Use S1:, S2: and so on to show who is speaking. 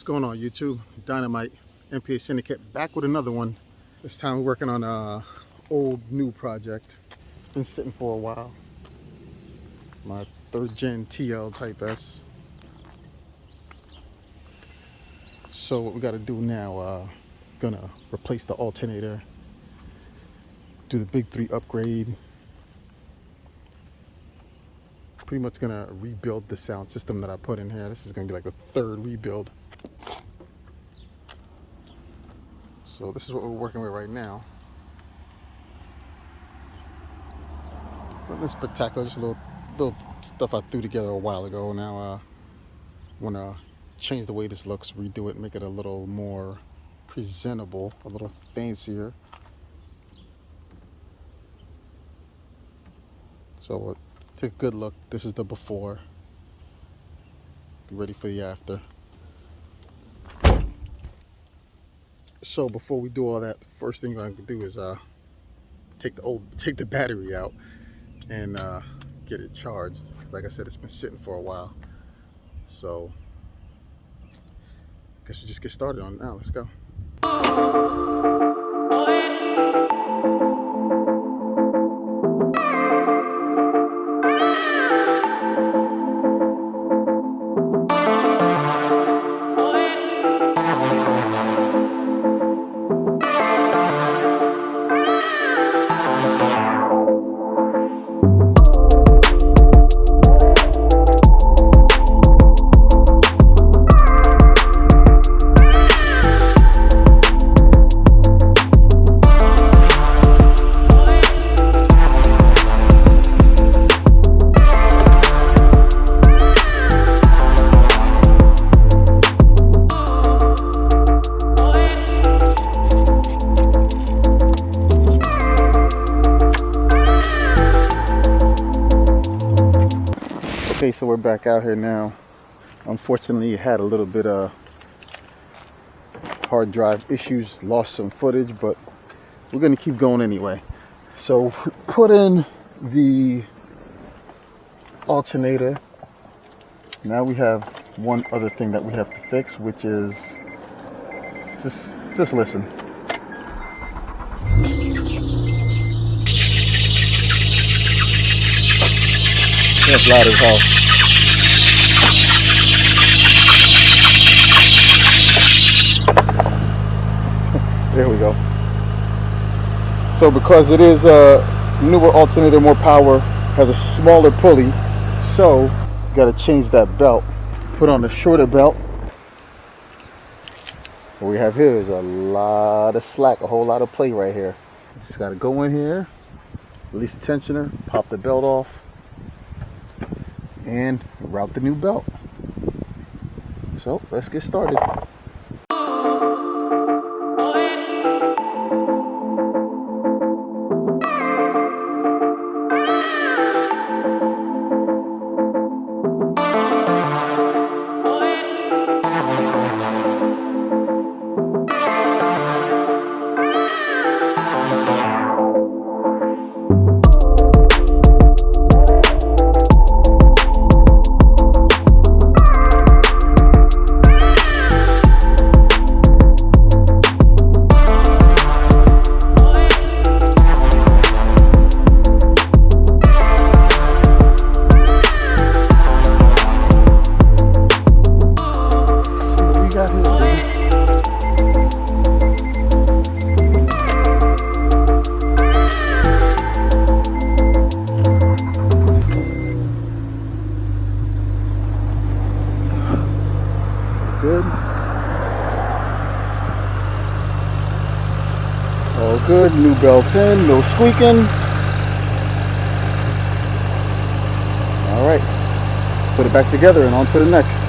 S1: going on, YouTube? Dynamite MPA Syndicate back with another one. This time we're working on a old new project. It's been sitting for a while. My 3rd gen TL Type S. So what we got to do now? Gonna replace the alternator, do the big 3 upgrade. Pretty much gonna rebuild the sound system that I put in here. This is gonna be like the 3rd rebuild. So this is what we're working with right now. Nothing spectacular, just a little stuff I threw together a while ago. Now I wanna change the way this looks, redo it, make it a little more presentable, a little fancier. So take a good look. This is the before. Be ready for the after. So before we do all that, first thing I'm gonna do is take the battery out and get it charged. Like I said, it's been sitting for a while. So I guess we just get started on it now. Let's go. Okay, so we're back out here now. Unfortunately, it had a little bit of hard drive issues, lost some footage, but we're gonna keep going anyway. So put in the alternator. Now we have one other thing that we have to fix, which is just listen. That's loud as hell. There we go. So because it is a newer alternator, more power, has a smaller pulley, so you got to change that belt. Put on a shorter belt. What we have here is a lot of slack, a whole lot of play right here. Just got to go in here, release the tensioner, pop the belt off, and route the new belt. So let's get started. Good. All good. New belt in. No squeaking. All right. Put it back together and on to the next.